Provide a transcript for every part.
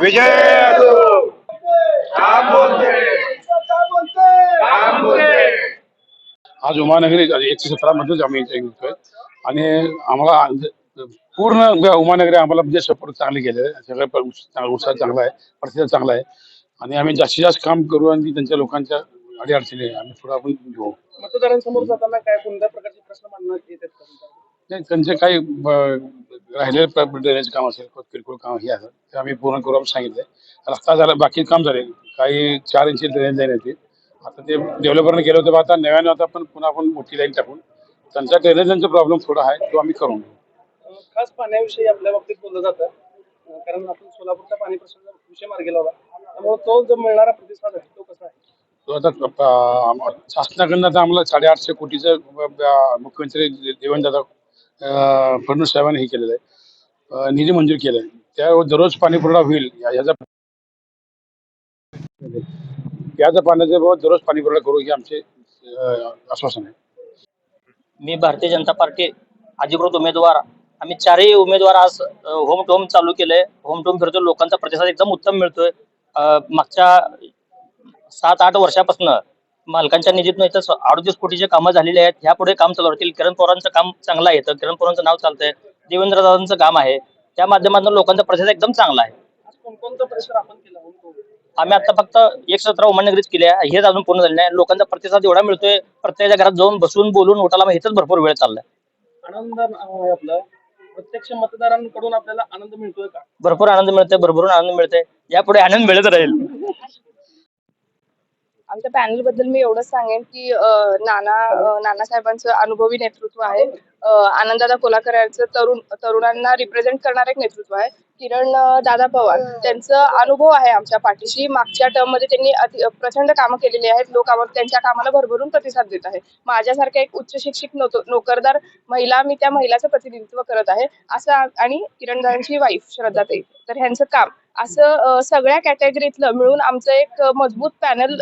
विजय असो. काम बोलते. काम बोलते. आज उमानगरी 117 मध्येच आम्ही निघतोय आणि आम्हाला पूर्ण उमानगरी आम्हाला म्हणजे सपोर्ट चांगले केले. सगळं उत्साह चांगला आहे, प्रतिसाद चांगला आहे आणि आम्ही जास्तीत जास्त काम करू आणि त्यांच्या लोकांच्या अडीअडचणी आम्ही थोडं आपण घेऊ. मतदारांसमोर जाताना काय कोणत्या प्रकारचे प्रश्न मांडण्यात येतात का? नाही, त्यांचे काही राहिलेले ड्रेनेज काम असेल, किरकोळ काम हे असेल ते आम्ही पूर्ण करू असं सांगितलंय. रस्ता झाला, बाकी काम झाले, काही 4 इंची ड्रेनेज लाईन येते. आता ते डेव्हलपरने केलं होतं, आता नव्यानं आता पुन्हा आपण मोठी लाईन टाकून त्यांचा ड्रेनेजचा प्रॉब्लेम थोडा आहे तो आम्ही करून घेऊ. खास पाण्याविषयी आपल्या बाबतीत बोललं जातं, कारण आपण सोलापूरचा पाणी प्रश्न विषय मार्गी लावला, त्यामुळे तो जो मिळणारा प्रतिसाद आहे तो कसा आहे? तो आता शासनाकडनं आता आम्हाला 850 कोटीचं मुख्यमंत्री देवेंद्र फडणवीस साहेबांनी हे केलेलं आहे, निधी मंजूर केलाय. त्यावर दररोज पाणी पुरवठा होईल याचा पाण्याच्या बाबत दररोज पाणी पुरवठा करू हे आमचे आश्वासन आहे. मी भारतीय जनता पार्टी अधिकृत उमेदवार, आम्ही 4ही उमेदवार आज होम टू होम चालू केलंय. होम टू होम फिरतोय, लोकांचा प्रतिसाद एकदम उत्तम मिळतोय. मागच्या 7-8 वर्षापासून मालकांच्या निधीतून इथं 38 कोटीचे कामं झालेले आहेत. ह्यापुढे काम चालू राहतील. किरण पवारांचं काम चांगलं आहे, तर किरण पवारांचं नाव चालतंय. देवेंद्रदादांचं काम आहे, त्या माध्यमातून लोकांचा प्रतिसाद एकदम चांगला आहे. आज कोणकोणतं परिसर आपण केलं? आम्ही आता फक्त 117 उमानगरीच केली आहे, हेच अजून पूर्ण झाले नाही. लोकांचा प्रतिसाद एवढा मिळतोय, प्रत्येकाच्या घरात जाऊन बसून बोलून उठाला हेच भरपूर वेळ चाललाय. आनंद आहे आपला. प्रत्यक्ष मतदारांकडून आपल्याला आनंद मिळतोय का? भरपूर आनंद मिळतोय, भरभरून आनंद मिळतोय. यापुढे आनंद मिळत राहील. आमच्या पॅनल बद्दल मी एवढंच सांगेन की नाना साहेबांचं अनुभवी नेतृत्व आहे. आनंददादा कोल्हाकर यांचं तरुणांना रिप्रेझेंट करणारं एक नेतृत्व आहे. किरण दादा पवार त्यांचा अनुभव आहे आमच्या पाठीशी. मागच्या टर्म मध्ये त्यांनी प्रचंड कामं केलेली आहेत. लोक त्यांच्या कामाला भरभरून प्रतिसाद देत आहे. माझ्यासारख्या एक उच्च शिक्षित नोकरदार महिला, मी त्या महिलाचं प्रतिनिधित्व करत आहे असं, आणि किरण दादांची वाईफ श्रद्धाताई, तर ह्यांचं काम असं सगळ्या कॅटेगरीतलं मिळून आमचं एक मजबूत पॅनल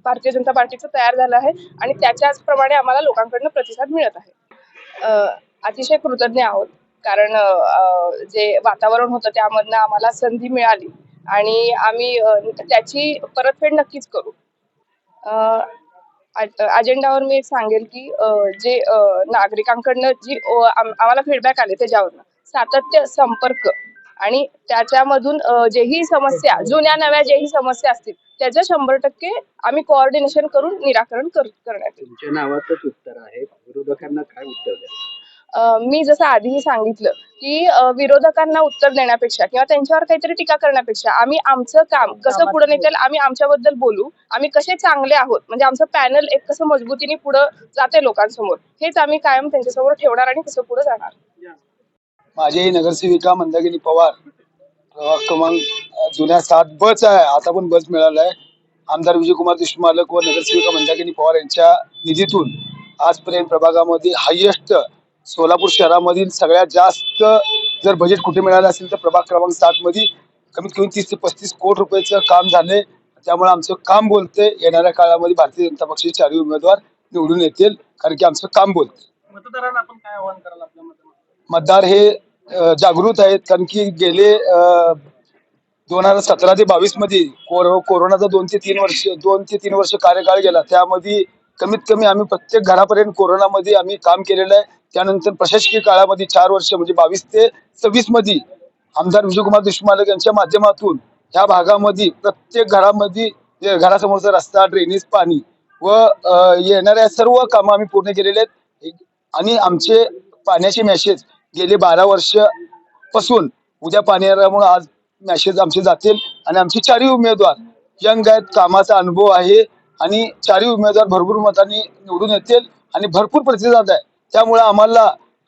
भारतीय जनता पार्टीचं तयार झालं आहे आणि त्याच्याच प्रमाणे आम्हाला लोकांकडनं प्रतिसाद मिळत आहे. अतिशय कृतज्ञ आहोत, कारण जे वातावरण होतं त्यामधनं आम्हाला संधी मिळाली आणि आम्ही त्याची परतफेड नक्कीच करू. अजेंडावर मी एक सांगेल की जे नागरिकांकडनं जी आम्हाला फीडबॅक आले त्याच्यावरनं सातत्य, संपर्क आणि त्याच्यामधून जेही समस्या, जुन्या नव्या जेही समस्या असतील त्याचं 100% आम्ही कोऑर्डिनेशन करून निराकरण करण्यात येईल. तुमच्या नावाचंच उत्तर आहे, विरोधकांना काय उत्तर द्याल? मी जसं आधीही सांगितलं की विरोधकांना उत्तर देण्यापेक्षा किंवा त्यांच्यावर काहीतरी टीका करण्यापेक्षा आम्ही आमचं काम कसं पुढे नेता येईल, आम्ही आमच्याबद्दल बोलू, आम्ही कसे चांगले आहोत, म्हणजे आमचं पॅनल एक कसं मजबूतीने पुढे जाते लोकांसमोर, हेच आम्ही कायम त्यांच्यासमोर ठेवणार आणि कसं पुढे जाणार. माझी नगरसेविका मंदाकिनी पवार, प्रभाग क्रमांक जुन्या 7 आहे, आता पण बस मिळालाय. आमदार विजयकुमार देशमुख व नगरसेविका मंदाकिनी पवार यांच्या निधीतून आजपर्यंत प्रभागामध्ये हायेस्ट सोलापूर शहरामधील सगळ्यात जास्त जर बजेट कुठे मिळालं असेल तर प्रभाग क्रमांक 7 मध्ये कमीत कमी 30 ते 35 कोटी रुपयाचं काम झाले. त्यामुळे आमचं काम बोलते. येणाऱ्या काळामध्ये भारतीय जनता पक्षाचे 4 उमेदवार निवडून येतील, कारण की आमचं काम बोलते. मतदारांना आपण काय आवाहन कराल? आपल्या मतदार हे जागृत आहेत, कारण की गेले 2017 ते 22 मध्ये कोरोनाचा 2 ते 3 वर्ष कार्यकाळ गेला. त्यामध्ये कमीत कमी आम्ही प्रत्येक घरापर्यंत कोरोनामध्ये आम्ही काम केलेलं आहे. त्यानंतर प्रशासकीय काळामध्ये 4 वर्ष म्हणजे 22 ते 26 मध्ये आमदार विजयकुमार देशमुख यांच्या माध्यमातून ह्या भागामध्ये प्रत्येक घरामध्ये घरासमोरचा रस्ता, ड्रेनेज, पाणी व येणाऱ्या सर्व कामं आम्ही पूर्ण केलेले आहेत. आणि आमचे पाण्याचे मॅसेज गेले 12 वर्ष पासून उद्या पाणी आल्यामुळे आज मॅसेज आमचे जातील आणि आमचे 4 उमेदवार यंग आहेत, कामाचा अनुभव आहे आणि 4 उमेदवार भरपूर मतांनी निवडून येतील आणि भरपूर प्रतिसाद आहे. त्यामुळे आम्हाला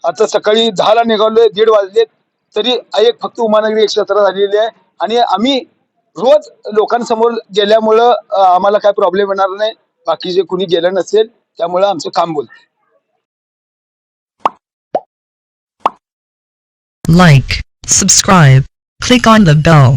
आता सकाळी 10ला निघालोय, 1:30 वाजले तरी एक फक्त उमानगरी 117 झालेली आहे आणि आम्ही रोज लोकांसमोर गेल्यामुळं आम्हाला काय प्रॉब्लेम येणार नाही. बाकी जे कुणी गेलं नसेल त्यामुळे आमचं काम बोलते. Like, subscribe, click on the bell.